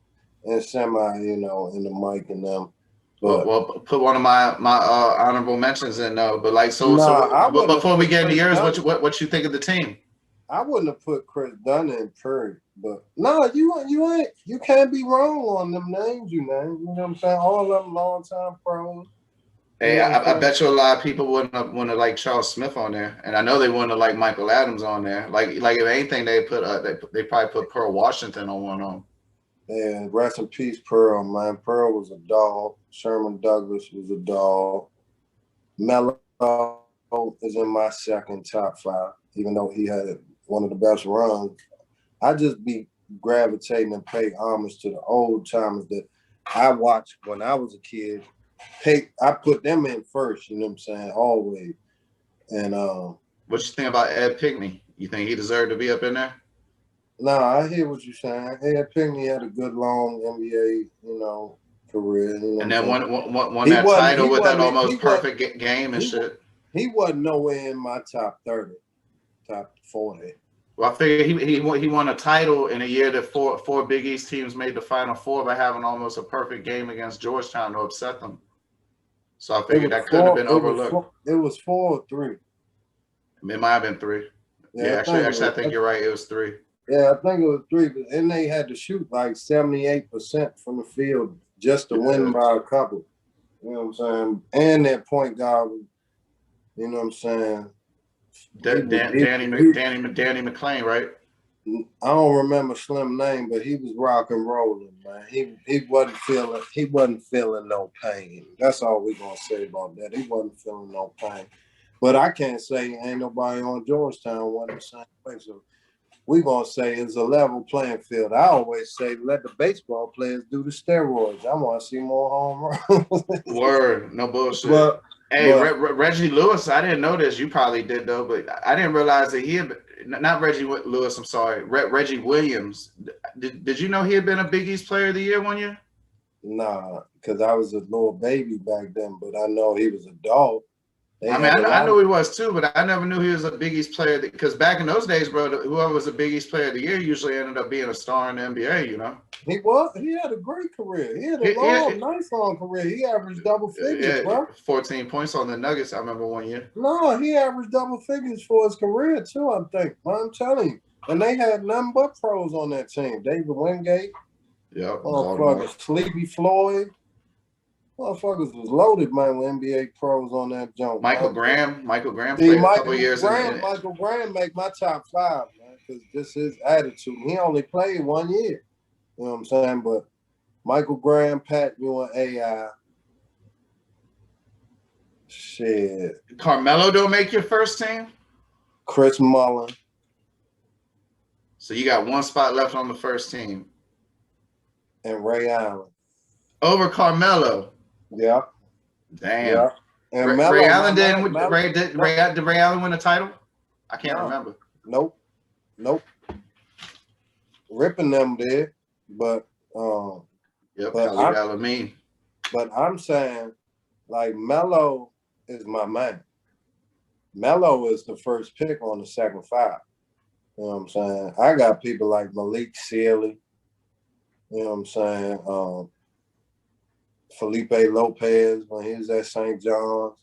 and semi. In the Mike and them. But, well, put one of my honorable mentions in though. But like but before we get into yours, what you think of the team? I wouldn't have put Chris Dunn in period, but you can't be wrong on them names you name. You know what I'm saying? All of them long-time pros. Hey, I bet you a lot of people wouldn't have wanted like Charles Smith on there, and I know they wouldn't have like Michael Adams on there. Like if anything, they put they probably put Pearl Washington on one of them. Yeah, rest in peace, Pearl, man. Pearl was a dog. Sherman Douglas was a dog. Melo is in my second top five, even though he had one of the best runs. I just be gravitating and pay homage to the old timers that I watched when I was a kid. I put them in first, you know what I'm saying, always. And what you think about Ed Pinckney? You think he deserved to be up in there? No, I hear what you're saying. Ed Pinckney had a good long NBA, career. And then won that title with that almost perfect game and shit. He wasn't nowhere in my top 30, top 40. Well, I figured he won a title in a year that four Big East teams made the Final Four by having almost a perfect game against Georgetown to upset them. So I figured that could have been overlooked. It was 4 or 3. It might have been 3. Yeah, actually, I think you're right. It was 3. Yeah, I think it was 3, but and they had to shoot like 78% from the field just to win by a couple. You know what I'm saying? And that point guard, you know what I'm saying? Danny McClain, right? I don't remember Slim name, but he was rock and rolling, man. He wasn't feeling no pain. That's all we gonna say about that. He wasn't feeling no pain. But I can't say ain't nobody on Georgetown went the same way. So we gonna say it's a level playing field. I always say let the baseball players do the steroids. I want to see more home runs. Word, no bullshit. Hey, Reggie Lewis, I didn't know this. You probably did though, but I didn't realize that he had not Reggie Lewis. I'm sorry, Reggie Williams. Did you know he had been a Big East Player of the Year one year? Nah, because I was a little baby back then, but I know he was a dog. I know he was too, but I never knew he was a Big East player because back in those days, bro, whoever was a Big East Player of the Year usually ended up being a star in the NBA, you know? He had a great career. He had a nice long career. He averaged double figures, bro. 14 points on the Nuggets, I remember one year. No, he averaged double figures for his career too, I think. I'm telling you. And they had nothing but pros on that team. David Wingate. Yep. Sleepy Floyd. Motherfuckers was loaded, man, with NBA pros on that jump. Michael Graham played a couple years. Michael Graham make my top 5, man, because just his attitude. He only played 1 year. You know what I'm saying? But Michael Graham, Pat Ewing, AI. Shit. Carmelo don't make your first team? Chris Mullin. So you got one spot left on the first team. And Ray Allen. Over Carmelo. Yeah. Damn. Yeah. And Ray Allen did Ray Allen win a title? I can't remember. Nope. Ripping them did, but But I'm saying, like, Melo is my man. Melo is the first pick on the second 5. You know what I'm saying? I got people like Malik Sealy. You know what I'm saying? Felipe Lopez when he was at St. John's.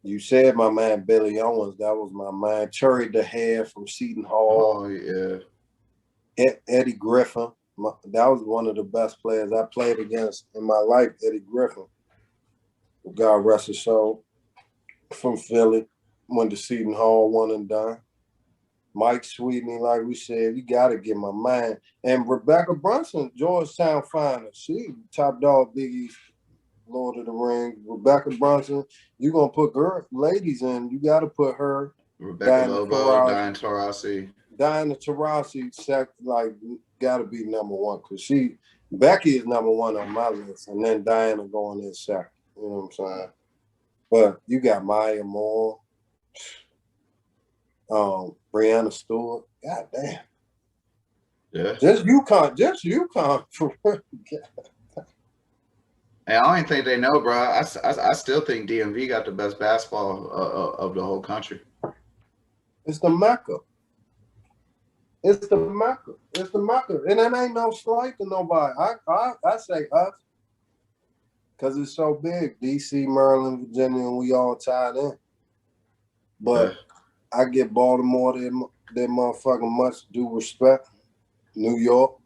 You said my man Billy Owens. That was my man. Cherry DeHare from Seton Hall. Oh, yeah. Eddie Griffin. That was one of the best players I played against in my life, Eddie Griffin. God rest his soul. From Philly. Went to Seton Hall, one and done. Mike Sweetney, like we said, you got to get my man. And Rebecca Brunson, Georgetown finest. She top dog Big East, Lord of the Rings. Rebecca Brunson, you're going to put her ladies in. You got to put her. Rebecca Lobo, Diana Taurasi. Diana Taurasi, like, got to be number 1 because Becky is number 1 on my list. And then Diana going in second. You know what I'm saying? But you got Maya Moore. Brianna Stewart. God damn. Yeah. Just UConn. Hey, I don't even think they know, bro. I still think DMV got the best basketball of the whole country. It's the Mecca. And it ain't no slight to nobody. I say us. Because it's so big. DC, Maryland, Virginia, and we all tied in. But I give Baltimore their motherfucking much due respect. New York,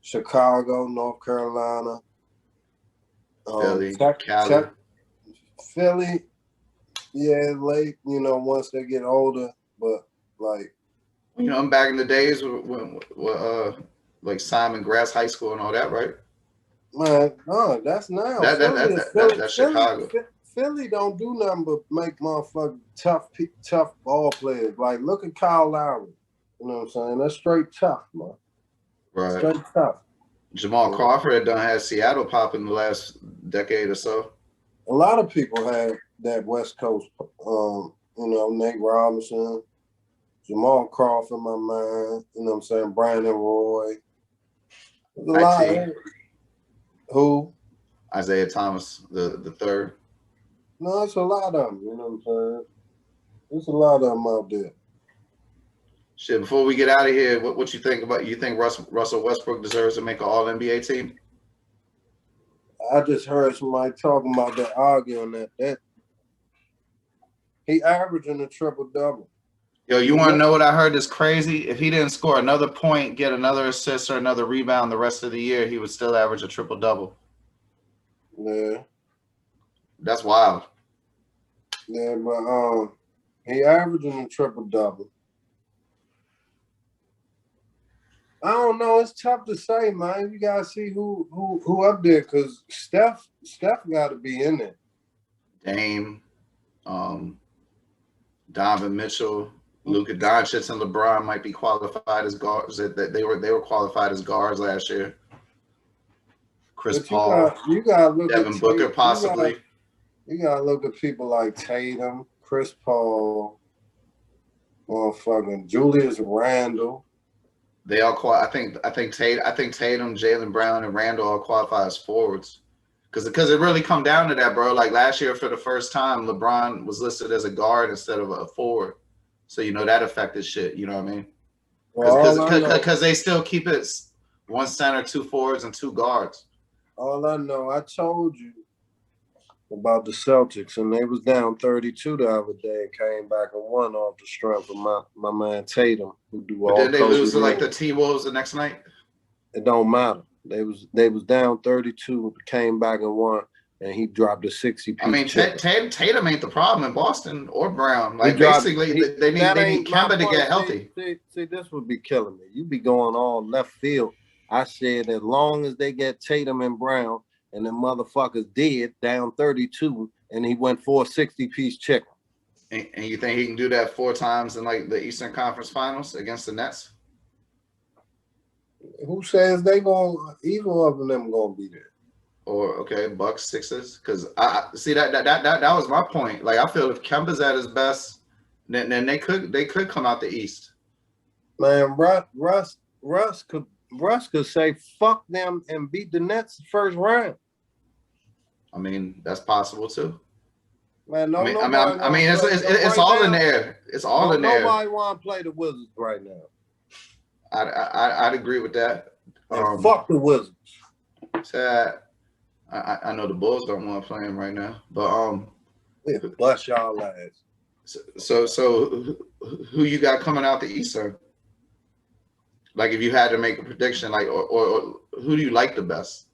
Chicago, North Carolina, Philly, Cali. Philly, yeah, late, you know, once they get older, but like. You know, back in the days when like Simon Grass High School and all that, right? Man, no, that's now. That's Chicago. Philly don't do nothing but make motherfucking tough ball players. Like, look at Kyle Lowry. You know what I'm saying? That's straight tough, man. Right. Straight tough. Jamal Crawford done had Seattle pop in the last decade or so. A lot of people had that West Coast, you know, Nate Robinson, Jamal Crawford, my man. You know what I'm saying? Brandon Roy. There's a lot. Who? Isaiah Thomas, the third. No, it's a lot of them. You know what I'm saying? There's a lot of them out there. Shit, before we get out of here, what you think about? You think Russell Westbrook deserves to make an All NBA team? I just heard somebody talking about that, arguing that He averaging a triple-double. Yo, you want to know what I heard is crazy? If he didn't score another point, get another assist or another rebound the rest of the year, he would still average a triple-double. Yeah. That's wild. Yeah, but he averaging a triple-double. I don't know. It's tough to say, man. You gotta see who up there, because Steph got to be in there. Dame, Donovan Mitchell, Luka Doncic, and LeBron might be qualified as guards. They were qualified as guards last year. Chris Paul, you gotta look Devin at Booker, possibly. You gotta look at people like Tatum, Chris Paul, motherfucking Julius Randle. They all I think Tatum, Jaylen Brown, and Randall all qualify as forwards. Because it really come down to that, bro. Like last year, for the first time, LeBron was listed as a guard instead of a forward. So that affected shit. You know what I mean? Because they still keep it one center, two forwards, and two guards. All I know, I told you about the Celtics, and they was down 32 the other day and came back and won off the strength of my man Tatum, who do all. Did they lose to like the T-Wolves the next night? It don't matter. They was down 32, came back and won, and he dropped a 60 piece. I mean, Tatum ain't the problem in Boston or Brown. Like basically, they need Kemba to get healthy. See, this would be killing me. You be going all left field. I said as long as they get Tatum and Brown, and the motherfuckers did, down 32, and he went for a 60-piece chicken. And you think he can do that 4 times in like the Eastern Conference Finals against the Nets? Who says they gonna either of them gonna be there? Or okay, Bucks, Sixers? Because I see that was my point. Like I feel if Kemba's at his best, then they could come out the East. Man, Russ could say fuck them and beat the Nets the first round. I mean, that's possible too. Man, I mean, it's all in there. It's all in there. Nobody want to play the Wizards right now. I'd agree with that. Fuck the Wizards. Sad. I know the Bulls don't want to play him right now, but we'll bust y'all ass. So who you got coming out the East, sir? Like if you had to make a prediction, like or who do you like the best?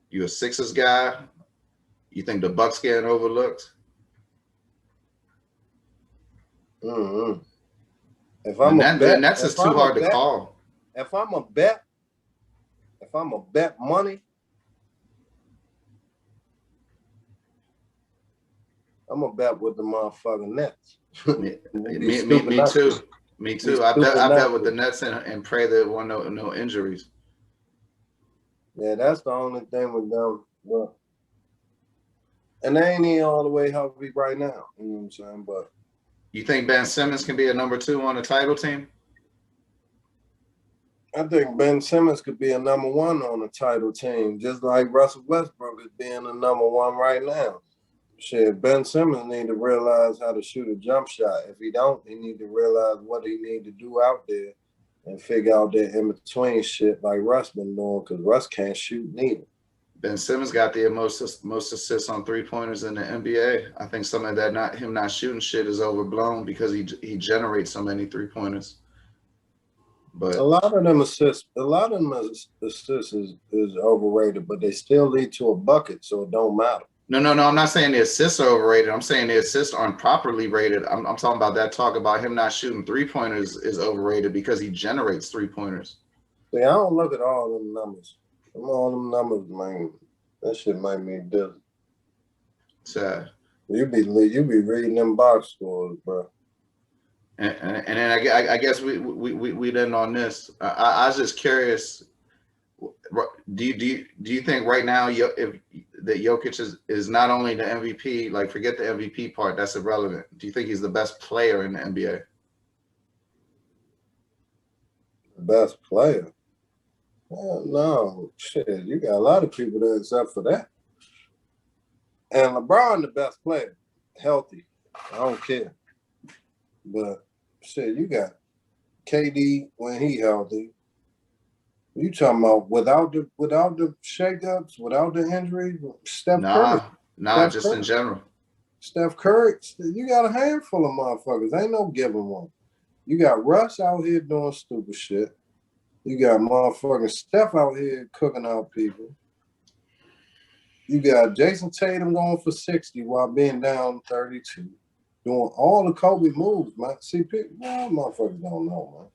You a Sixers guy? You think the Bucks getting overlooked? Mm-hmm. The Nets is too hard to call. If I'm a bet money, I'm a bet with the motherfucking Nets. Me too. I bet with the Nets and pray that won no injuries. Yeah, that's the only thing with them. Well, and they ain't even all the way healthy right now. You know what I'm saying? But you think Ben Simmons can be a number 2 on the title team? I think Ben Simmons could be a number 1 on the title team, just like Russell Westbrook is being a number 1 right now. Shit, Ben Simmons need to realize how to shoot a jump shot. If he don't, he need to realize what he need to do out there and figure out that in-between shit like Russ been doing, because Russ can't shoot neither. Ben Simmons got the most assists on 3-pointers in the NBA. I think some of that him not shooting shit is overblown because he generates so many 3-pointers. But a lot of them assists is overrated, but they still lead to a bucket, so it don't matter. No. I'm not saying the assists are overrated. I'm saying the assists aren't properly rated. I'm talking about that talk about him not shooting 3-pointers is overrated because he generates 3-pointers. See, I don't look at all them numbers. All them numbers, man, that shit might mean different. Sad. You be reading them box scores, bro. And then I guess we didn't on this. I was just curious. Do you think right now if that Jokic is not only the MVP, like forget the MVP part, that's irrelevant. Do you think he's the best player in the NBA? Best player? No, shit. You got a lot of people there except for that. And LeBron the best player, healthy. I don't care. But shit, you got KD when he healthy. You talking about without the shakeups, without the injuries? Steph Curry. Nah, just in general. Steph Curry, you got a handful of motherfuckers. Ain't no giving one. You got Russ out here doing stupid shit. You got motherfucking Steph out here cooking out people. You got Jason Tatum going for 60 while being down 32. Doing all the Kobe moves, man. See, people, motherfuckers don't know, man.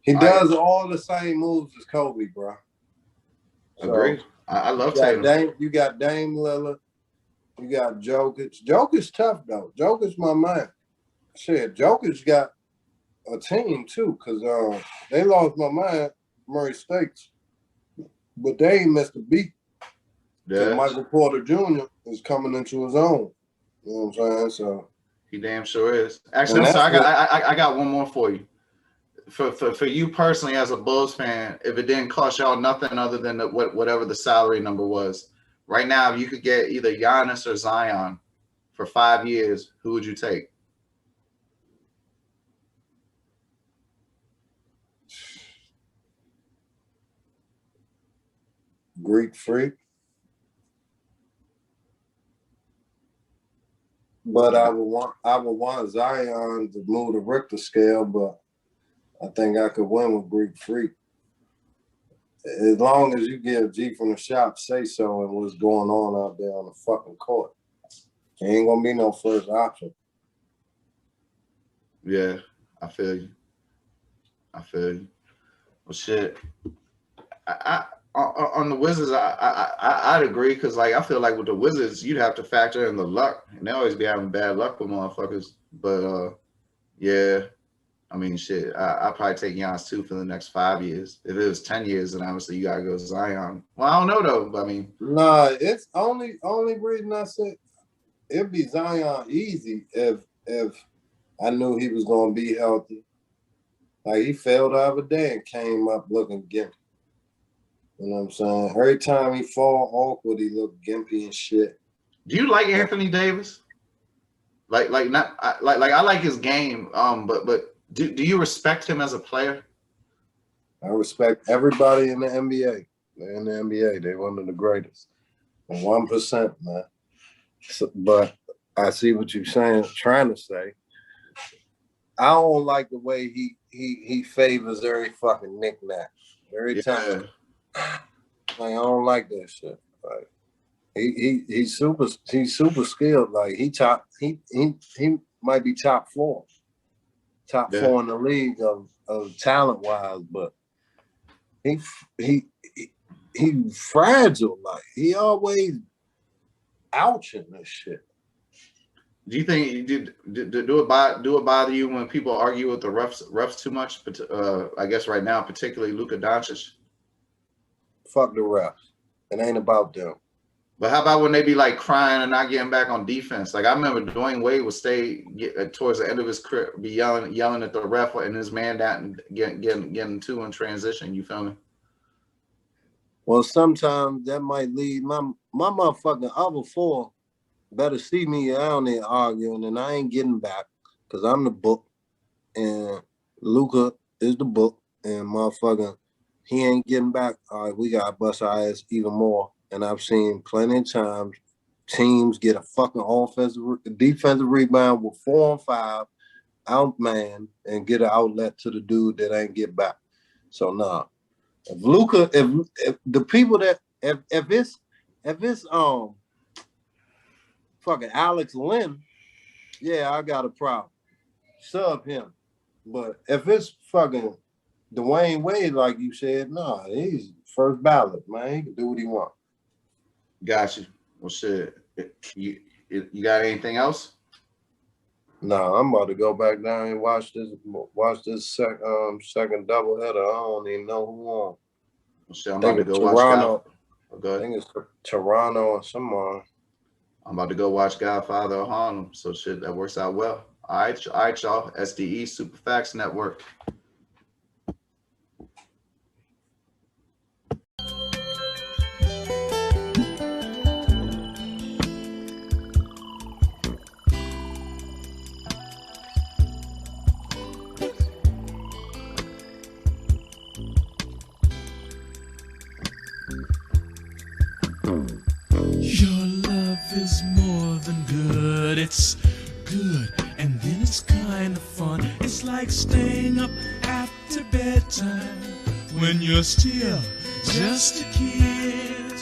He does all the same moves as Kobe, bro. Agreed. So, I love Tatum. You got Dame Lillard. You got Jokic. Jokic's tough, though. Jokic's my man. Shit, Jokic's got a team, too, because they lost my man, Murray Stakes. But they ain't missed a beat. Yeah. Michael Porter Jr. is coming into his own. You know what I'm saying? So he damn sure is. Actually, I'm sorry, I got one more for you. For you personally as a Bulls fan, if it didn't cost y'all nothing other than whatever the salary number was, right now, if you could get either Giannis or Zion for 5 years, who would you take? Greek Freak. But I would want Zion to move the Richter scale, but I think I could win with Greek Freak. As long as you give G from the shop say so and what's going on out there on the fucking court. He ain't gonna be no first option. Yeah, I feel you. Well, shit. On the Wizards, I'd agree because like I feel like with the Wizards, you'd have to factor in the luck, and they always be having bad luck with motherfuckers. But yeah, I mean, shit, I probably take Giannis too for the next 5 years. If it was 10 years, then obviously you gotta go Zion. Well, I don't know though. But I mean, nah, it's only reason I said it'd be Zion easy if I knew he was gonna be healthy. Like he fell the other day and came up looking gimpy. You know what I'm saying? Every time he fall awkward, he look gimpy and shit. Do you like Anthony Davis? I like his game. But do you respect him as a player? I respect everybody in the NBA. They're in the NBA. They're one of the greatest. 1%, man. So, but I see what you're trying to say. I don't like the way he favors every fucking knick-knack. Every time. Like, I don't like that shit. Like he's super skilled. Like he might be top four in the league of talent wise, but he fragile. Like he always ouching this shit. Do you think do it bother you when people argue with the refs too much? But I guess right now, particularly Luka Doncic. Fuck the refs. It ain't about them. But how about when they be like crying and not getting back on defense? Like I remember Dwayne Wade would towards the end of his career be yelling at the ref and his man down getting two in transition. You feel me? Well, sometimes that might lead my motherfucking other four better see me down there arguing, and I ain't getting back because I'm the book, and Luka is the book, and motherfucking. He ain't getting back. All right, we got to bust our ass even more. And I've seen plenty of times teams get a fucking defensive rebound with 4 on 5, outman, and get an outlet to the dude that ain't get back. So nah. If Luka, if the people that if it's fucking Alex Lynn, yeah, I got a problem. Sub him. But if it's fucking Dwayne Wade, like you said, nah, he's first ballot, man. He can do what he wants. Got you. Well, shit. You got anything else? No, I'm about to go back down and watch this second doubleheader. I don't even know who won. Well, shit, I'm about to go watch I think it's Toronto or someone. I'm about to go watch Godfather of Harlem. So shit, that works out well. All right, y'all. S.D.E. Super Facts Network. Your love is more than good. time when you're still just a kid.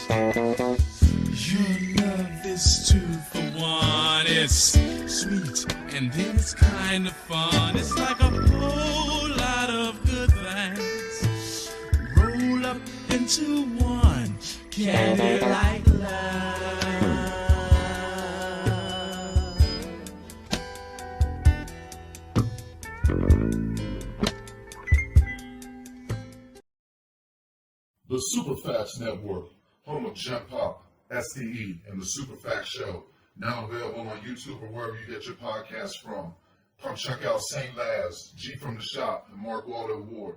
Your love is 2 for 1. It's sweet and then it's kind of fun. It's like a whole lot of good things roll up into one candy like love. The Superfacts Network, home of Gen Pop, S.D.E, and the Superfacts Show, now available on YouTube or wherever you get your podcasts from. Come check out St. Laz, G from the Shop, and Mark Waldo Ward.